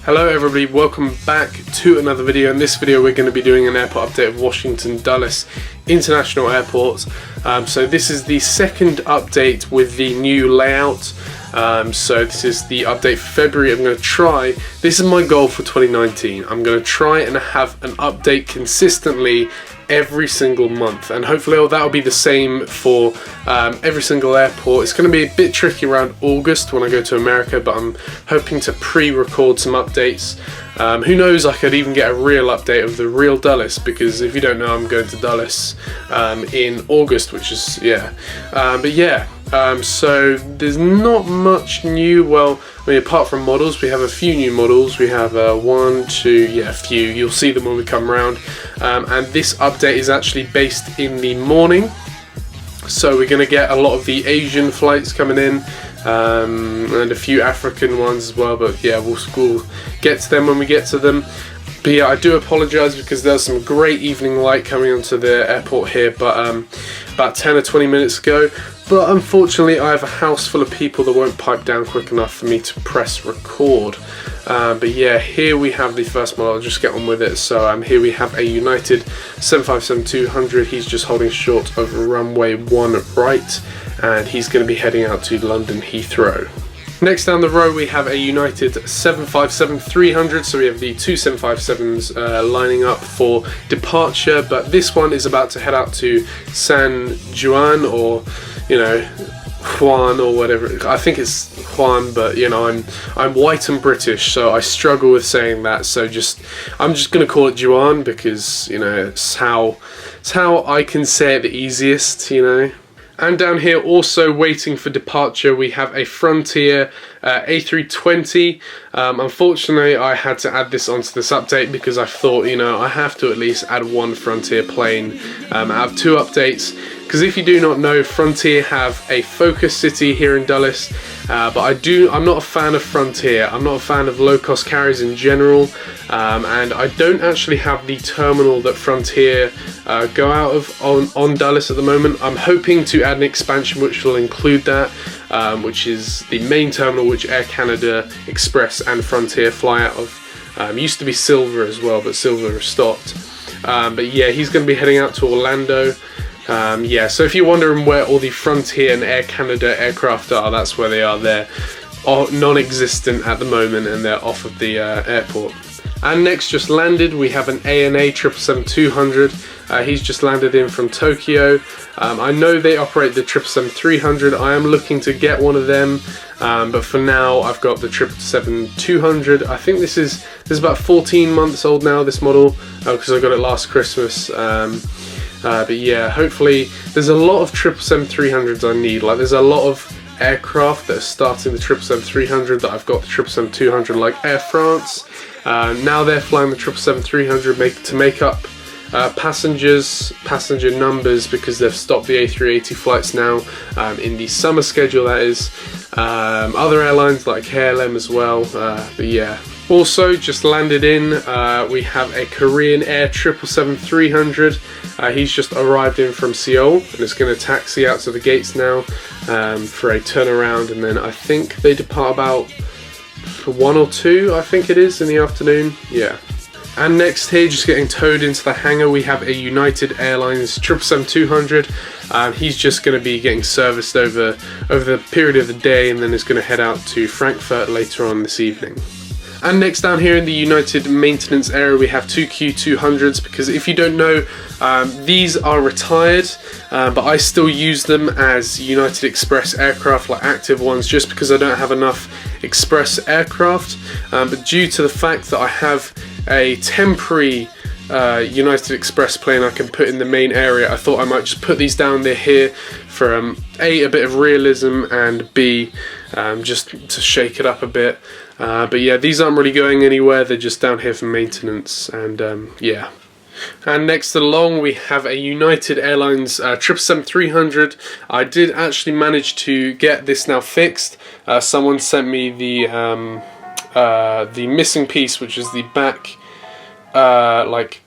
Hello everybody, welcome back to another video. In this video we're going to be doing an airport update of Washington Dulles International Airport. So this is the second update with the new layout. So this is the update for February. I'm going to try, this is my goal for 2019, I'm going to try and have an update consistently every single month, and hopefully that'll be the same for every single airport. It's going to be a bit tricky around August when I go to America, but I'm hoping to pre-record some updates. Who knows, I could even get a real update of the real Dulles, because if you don't know, I'm going to Dulles in August, which is, so there's not much new. Well, I mean, apart from models, we have a few new models. We have a few. You'll see them when we come around. And this update is actually based in the morning. So we're going to get a lot of the Asian flights coming in, and a few African ones as well. But yeah, we'll get to them when we get to them. But yeah, I do apologise because there's some great evening light coming onto the airport here, but about 10 or 20 minutes ago. But unfortunately, I have a house full of people that won't pipe down quick enough for me to press record. But yeah, here we have the first model. I'll just get on with it. So here we have a United 757-200. He's just holding short of runway 1 right, and he's going to be heading out to London Heathrow. Next down the row we have a United 757-300, so we have the two 757s lining up for departure, but this one is about to head out to San Juan, or Juan, or whatever. I think it's Juan, but I'm white and British, so I struggle with saying that, so I'm just gonna call it Juan, because it's how I can say it the easiest, And down here, also waiting for departure, we have a Frontier A320. Unfortunately, I had to add this onto this update because I thought, I have to at least add one Frontier plane out of two updates. Because if you do not know, Frontier have a focus city here in Dulles, but I'm not a fan of Frontier. I'm not a fan of low-cost carriers in general, and I don't actually have the terminal that Frontier go out of on Dulles at the moment. I'm hoping to add an expansion which will include that, which is the main terminal which Air Canada, Express and Frontier fly out of. Used to be Silver as well, but Silver has stopped. But yeah, he's going to be heading out to Orlando. So if you're wondering where all the Frontier and Air Canada aircraft are, that's where they are. They're non-existent at the moment, and they're off of the airport. And next, just landed, we have an ANA 777-200. He's just landed in from Tokyo. I know they operate the 777-300. I am looking to get one of them, but for now I've got the 777-200. I think this is about 14 months old now, this model, because I got it last Christmas. But yeah, hopefully there's a lot of 777-300s I need. Like, there's a lot of aircraft that are starting the 777-300 that I've got the 777-200, like Air France. Now they're flying the 777-300 to make up passenger numbers, because they've stopped the A380 flights now in the summer schedule, that is. Other airlines like KLM as well, but yeah. Also, just landed in, we have a Korean Air 777-300. He's just arrived in from Seoul, and it's going to taxi out to the gates now for a turnaround, and then I think they depart about 1 or 2, I think it is, in the afternoon. Yeah. And next here, just getting towed into the hangar, we have a United Airlines 777-200. He's just going to be getting serviced over the period of the day, and then is going to head out to Frankfurt later on this evening. And next down here in the United maintenance area, we have two Q200s, because if you don't know, these are retired, but I still use them as United Express aircraft, like active ones, just because I don't have enough Express aircraft. But due to the fact that I have a temporary United Express plane I can put in the main area, I thought I might just put these down there here for A, a bit of realism, and B, just to shake it up a bit. But yeah, these aren't really going anywhere, they're just down here for maintenance, and yeah. And next along we have a United Airlines 777-300. I did actually manage to get this now fixed. Someone sent me the missing piece, which is the back like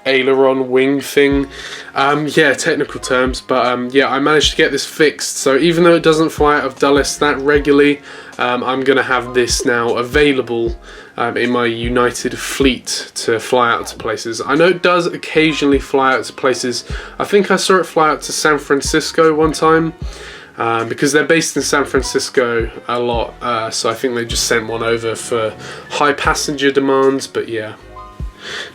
aileron wing thing. Yeah, technical terms, but yeah, I managed to get this fixed. So even though it doesn't fly out of Dulles that regularly, I'm going to have this now available in my United fleet to fly out to places. I know it does occasionally fly out to places. I think I saw it fly out to San Francisco one time, because they're based in San Francisco a lot, so I think they just sent one over for high passenger demands, but yeah.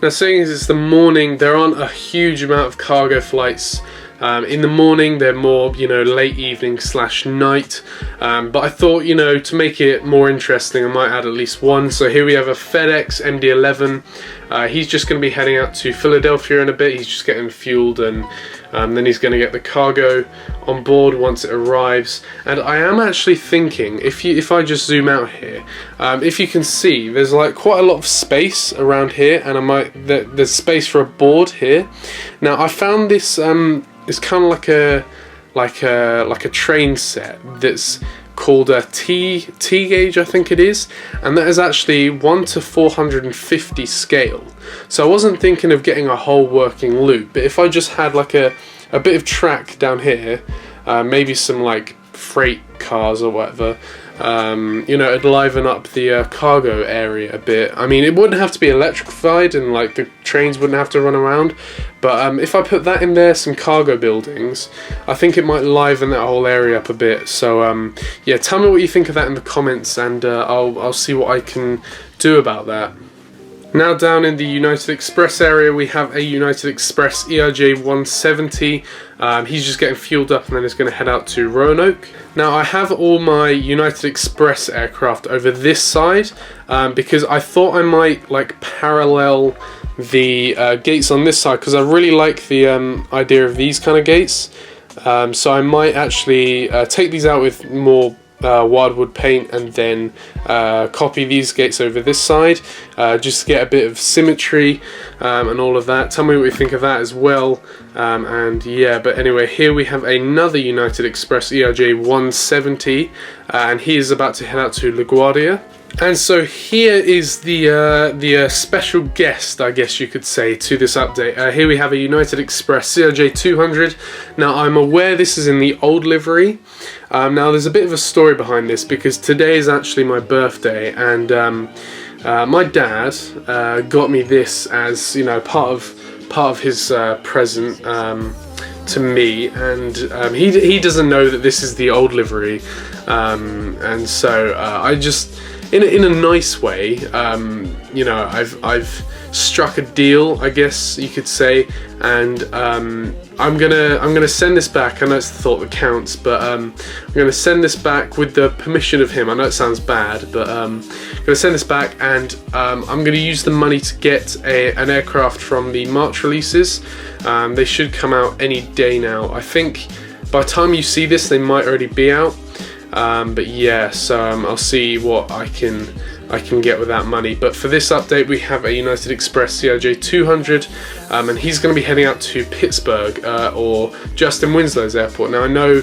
Now, seeing as it's the morning, there aren't a huge amount of cargo flights. In the morning they're more, you know, late evening / night, but I thought, you know, to make it more interesting I might add at least one. So here we have a FedEx MD-11. He's just going to be heading out to Philadelphia in a bit. He's just getting fueled, and then he's going to get the cargo on board once it arrives. And I am actually thinking, if I just zoom out here, if you can see, there's like quite a lot of space around here, and there's space for a board here. Now I found this it's kind of like a train set that's called a T gauge, I think it is, and that is actually 1 to 450 scale. So I wasn't thinking of getting a whole working loop, but if I just had like a bit of track down here, maybe some like freight cars or whatever, you know, it'd liven up the cargo area a bit. I mean, it wouldn't have to be electrified and like the trains wouldn't have to run around, but if I put that in there, some cargo buildings, I think it might liven that whole area up a bit. So yeah, tell me what you think of that in the comments, and I'll see what I can do about that. Now down in the United Express area, we have a United Express ERJ 170. He's just getting fueled up and then he's going to head out to Roanoke. Now I have all my United Express aircraft over this side, because I thought I might like parallel the gates on this side, because I really like the idea of these kind of gates. So I might actually take these out with more wildwood paint and then copy these gates over this side, just to get a bit of symmetry and all of that. Tell me what you think of that as well. And yeah, but anyway, here we have another United Express ERJ 170, and he is about to head out to LaGuardia. And so here is the special guest, I guess you could say, to this update. Here we have a United Express CRJ 200. Now I'm aware this is in the old livery. Now there's a bit of a story behind this, because today is actually my birthday, and my dad got me this as, you know, part of his present to me, and he doesn't know that this is the old livery, and so I just, in a nice way, you know, I've struck a deal, I guess you could say, and I'm gonna send this back. I know it's the thought that counts, but I'm gonna send this back with the permission of him. I know it sounds bad, but I'm gonna send this back, and I'm gonna use the money to get an aircraft from the March releases. They should come out any day now. I think by the time you see this, they might already be out. But yeah, so I'll see what I can get with that money. But for this update, we have a United Express CRJ 200, and he's going to be heading out to Pittsburgh, or Justin Winslow's airport. Now I know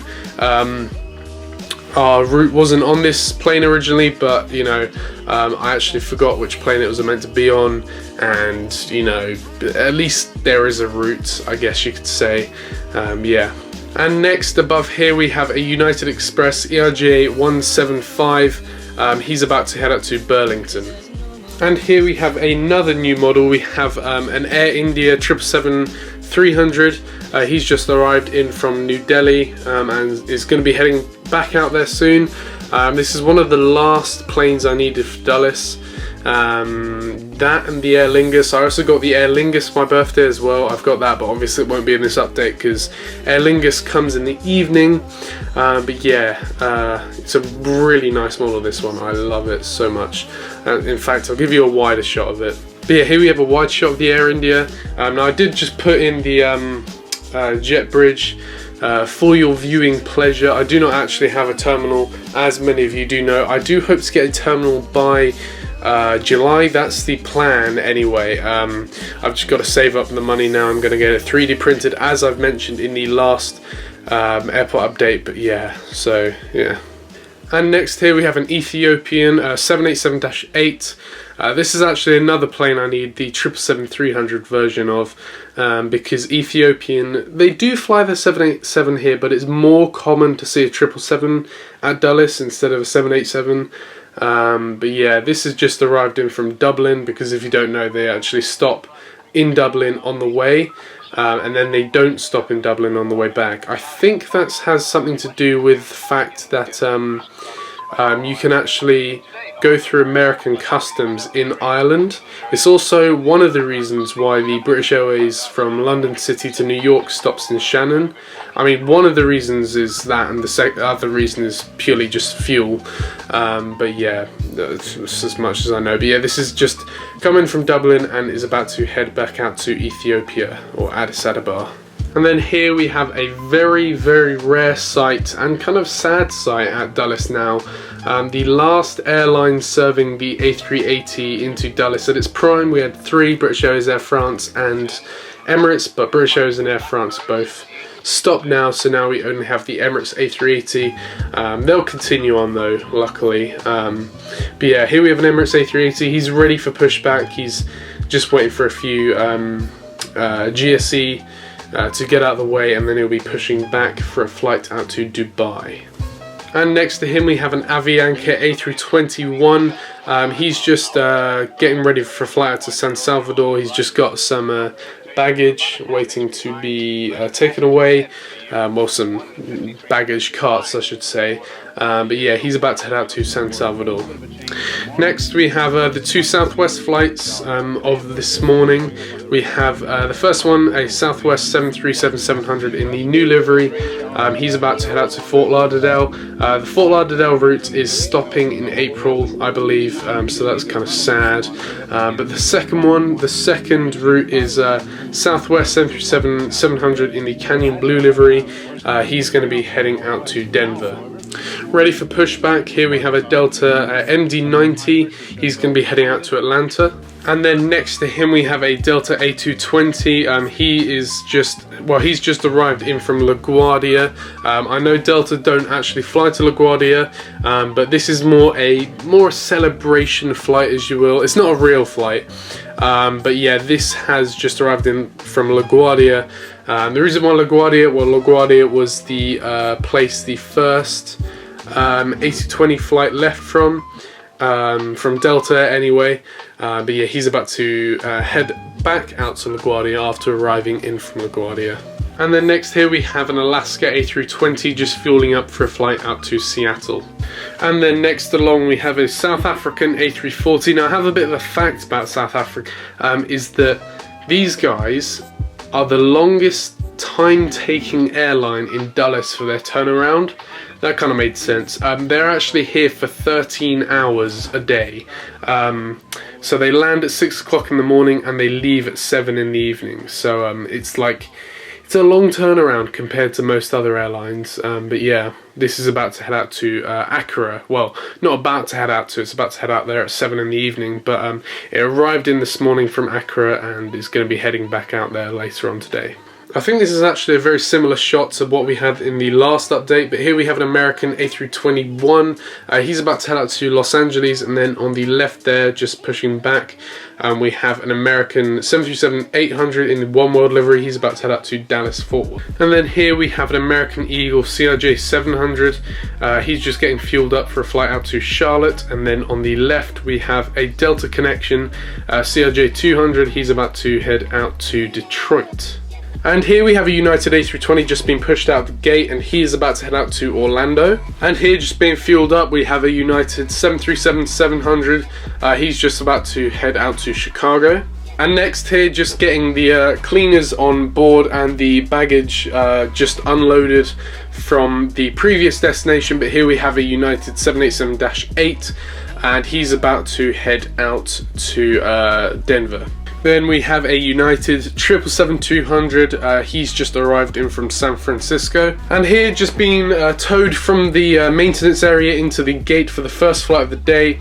our route wasn't on this plane originally, but you know, I actually forgot which plane it was meant to be on, and you know, at least there is a route, I guess you could say. Yeah. And next above here we have a United Express ERJ 175. He's about to head out to Burlington. And here we have another new model. We have an Air India 777-300. He's just arrived in from New Delhi, and is going to be heading back out there soon. This is one of the last planes I needed for Dulles. That and the Air Lingus. I also got the Air Lingus for my birthday as well. I've got that, but obviously it won't be in this update because Air Lingus comes in the evening. But yeah, it's a really nice model, this one. I love it so much. In fact, I'll give you a wider shot of it. But yeah, here we have a wide shot of the Air India. Now I did just put in the jet bridge for your viewing pleasure. I do not actually have a terminal, as many of you do know. I do hope to get a terminal by July. That's the plan anyway. I've just got to save up the money now. I'm going to get it 3D printed, as I've mentioned in the last airport update. But yeah, so yeah. And next here we have an Ethiopian 787-8. This is actually another plane I need the 777-300 version of, because Ethiopian, they do fly the 787 here, but it's more common to see a 777 at Dulles instead of a 787. But yeah, this has just arrived in from Dublin, because if you don't know, they actually stop in Dublin on the way, and then they don't stop in Dublin on the way back. I think that has something to do with the fact that you can actually go through American customs in Ireland. It's also one of the reasons why the British Airways from London City to New York stops in Shannon. I mean, one of the reasons is that, and the other reason is purely just fuel. But yeah, that's as much as I know. But yeah, this is just coming from Dublin and is about to head back out to Ethiopia, or Addis Ababa. And then here we have a very, very rare sight and kind of sad sight at Dulles now. The last airline serving the A380 into Dulles at its prime, we had 3, British Airways, Air France and Emirates, but British Airways and Air France both stopped now, so now we only have the Emirates A380. They'll continue on though, luckily. But yeah, here we have an Emirates A380. He's ready for pushback. He's just waiting for a few GSE to get out of the way, and then he'll be pushing back for a flight out to Dubai. And next to him we have an Avianca A321. He's just getting ready for a flight out to San Salvador. He's just got some baggage waiting to be taken away. Well, some baggage carts, I should say. But yeah, he's about to head out to San Salvador. Next we have the 2 Southwest flights of this morning. We have the first one, a Southwest 737-700 in the new livery. He's about to head out to Fort Lauderdale. The Fort Lauderdale route is stopping in April, I believe, so that's kind of sad. But the second one, the second route is Southwest 737-700 in the Canyon Blue livery. He's going to be heading out to Denver. Ready for pushback, here we have a Delta MD-90. He's going to be heading out to Atlanta. And then next to him we have a Delta A220. He's just arrived in from LaGuardia. I know Delta don't actually fly to LaGuardia, but this is more a celebration flight, as you will. It's not a real flight, but yeah, this has just arrived in from LaGuardia. The reason why LaGuardia, well, LaGuardia was the place the first A220 flight left from Delta anyway. But yeah, he's about to head back out to LaGuardia after arriving in from LaGuardia. And then next here we have an Alaska A320 just fueling up for a flight out to Seattle. And then next along we have a South African A340. Now I have a bit of a fact about South Africa, is that these guys are the longest time-taking airline in Dulles for their turnaround. That kind of made sense. They're actually here for 13 hours a day. So they land at 6 o'clock in the morning and they leave at 7 in the evening. So it's a long turnaround compared to most other airlines. But yeah, this is about to head out to Accra. Well, not about to head out to, it's about to head out there at 7 in the evening. But it arrived in this morning from Accra and is going to be heading back out there later on today. I think this is actually a very similar shot to what we had in the last update, but here we have an American A321. He's about to head out to Los Angeles, and then on the left there, just pushing back, we have an American 737-800 in the One World livery. He's about to head out to Dallas-Fort Worth. And then here we have an American Eagle CRJ-700. He's just getting fueled up for a flight out to Charlotte. And then on the left, we have a Delta Connection CRJ-200. He's about to head out to Detroit. And here we have a United A320 just being pushed out the gate, and he is about to head out to Orlando. And here, just being fueled up, we have a United 737-700. He's just about to head out to Chicago. And next here, just getting the cleaners on board and the baggage just unloaded from the previous destination. But here we have a United 787-8, and he's about to head out to Denver. Then we have a United 777-200. He's just arrived in from San Francisco. And here, just being towed from the maintenance area into the gate for the first flight of the day.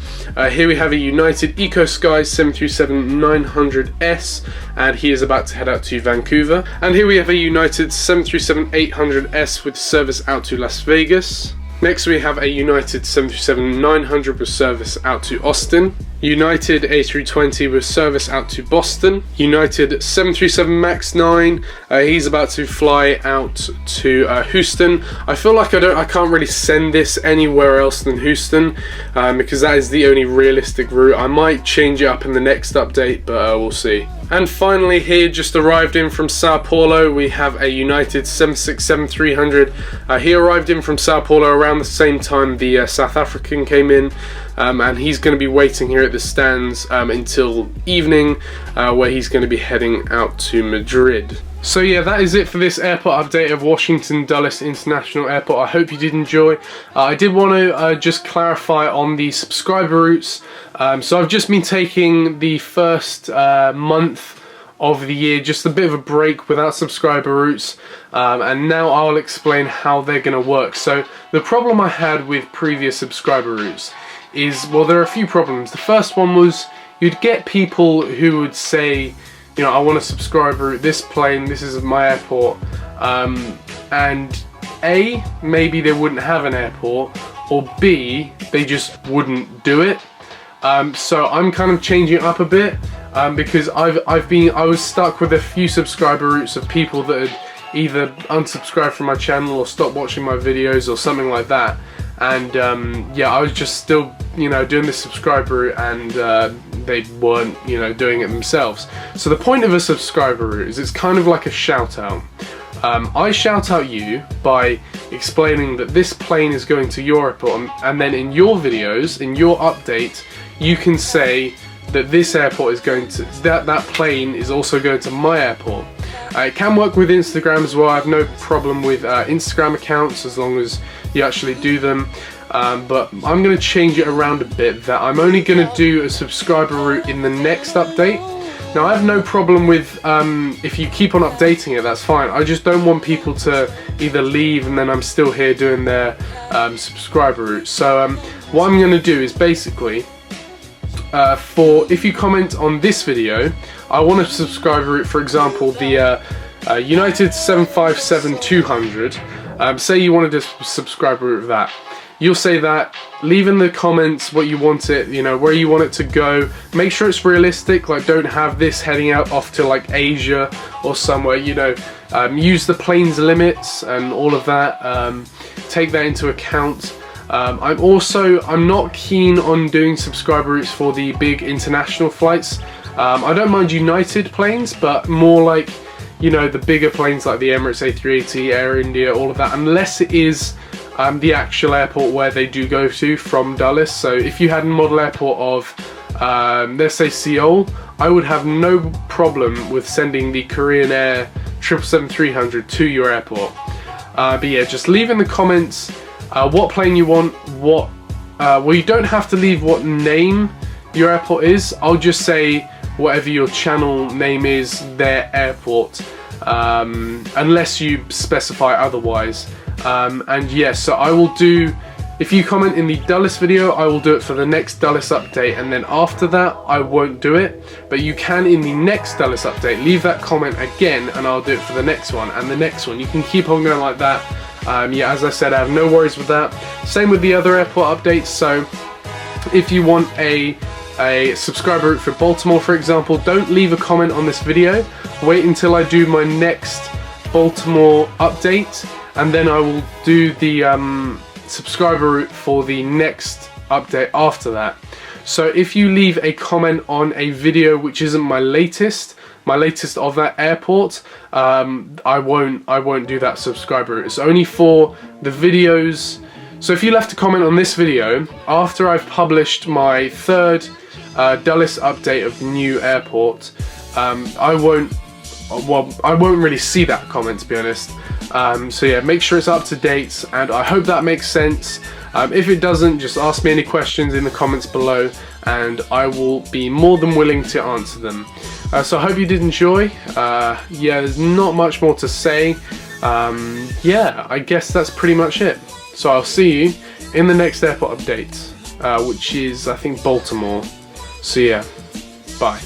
Here we have a United EcoSky 737-900S, and he is about to head out to Vancouver. And here we have a United 737-800S with service out to Las Vegas. Next we have a United 737-900 with service out to Austin. United A320 with service out to Boston. United 737 MAX 9, he's about to fly out to Houston. I feel like I can't really send this anywhere else than Houston, because that is the only realistic route. I might change it up in the next update, but we'll see. And finally here, just arrived in from Sao Paulo, we have a United 767-300. He arrived in from Sao Paulo around the same time the South African came in, and he's going to be waiting here at the stands until evening, where he's going to be heading out to Madrid. So yeah, that is it for this airport update of Washington Dulles International Airport. I hope you did enjoy. I did want to just clarify on the subscriber routes. So I've just been taking the first month of the year, just a bit of a break without subscriber routes, and now I'll explain how they're going to work. So the problem I had with previous subscriber routes is, well, there are a few problems. The first one was you'd get people who would say, you know, I want a subscriber route, this plane, this is my airport, and A, maybe they wouldn't have an airport, or B, they just wouldn't do it. So I'm kind of changing it up a bit, because I was stuck with a few subscriber routes of people that had either unsubscribed from my channel or stopped watching my videos or something like that. And yeah, I was just still, you know, doing this subscriber route, and they weren't, you know, doing it themselves. So the point of a subscriber route is it's kind of like a shout out. I shout out you by explaining that this plane is going to your airport, and then in your videos, in your update, you can say that this airport is going to, that plane is also going to my airport. It can work with Instagram as well. I have no problem with Instagram accounts as long as you actually do them. But I'm going to change it around a bit, that I'm only going to do a subscriber route in the next update. Now I have no problem with, if you keep on updating it, that's fine. I just don't want people to either leave and then I'm still here doing their subscriber route. So what I'm going to do is basically, if you comment on this video, I want a subscriber route, for example, the United 757-200, say you wanted a subscriber route of that. You'll say that, leave in the comments what you want it, you know, where you want it to go. Make sure it's realistic, like don't have this heading out off to like Asia or somewhere, you know. Use the plane's limits and all of that, take that into account. I'm not keen on doing subscriber routes for the big international flights. I don't mind United planes, but more like, you know, the bigger planes like the Emirates A380, Air India, all of that, unless it is the actual airport where they do go to from Dulles. So if you had a model airport of, let's say Seoul, I would have no problem with sending the Korean Air 777-300 to your airport. But yeah, just leave in the comments what plane you want, well, you don't have to leave what name your airport is. I'll just say whatever your channel name is, their airport, unless you specify otherwise. And yes, so I will do, if you comment in the Dulles video, I will do it for the next Dulles update, and then after that I won't do it. But you can, in the next Dulles update, leave that comment again and I'll do it for the next one and the next one. You can keep on going like that. Yeah, as I said, I have no worries with that. Same with the other airport updates. So if you want a subscriber route for Baltimore, for example, don't leave a comment on this video. Wait until I do my next Baltimore update, and then I will do the subscriber route for the next update after that. So if you leave a comment on a video which isn't my latest of that airport, I won't do that subscriber route. It's only for the videos. So if you left a comment on this video after I've published my third Dulles update of new airport, I won't really see that comment, to be honest. So yeah, make sure it's up to date, and I hope that makes sense. If it doesn't, just ask me any questions in the comments below and I will be more than willing to answer them. So I hope you did enjoy. Yeah, there's not much more to say. Yeah, I guess that's pretty much it. So I'll see you in the next airport update, which is, I think, Baltimore. So yeah, bye.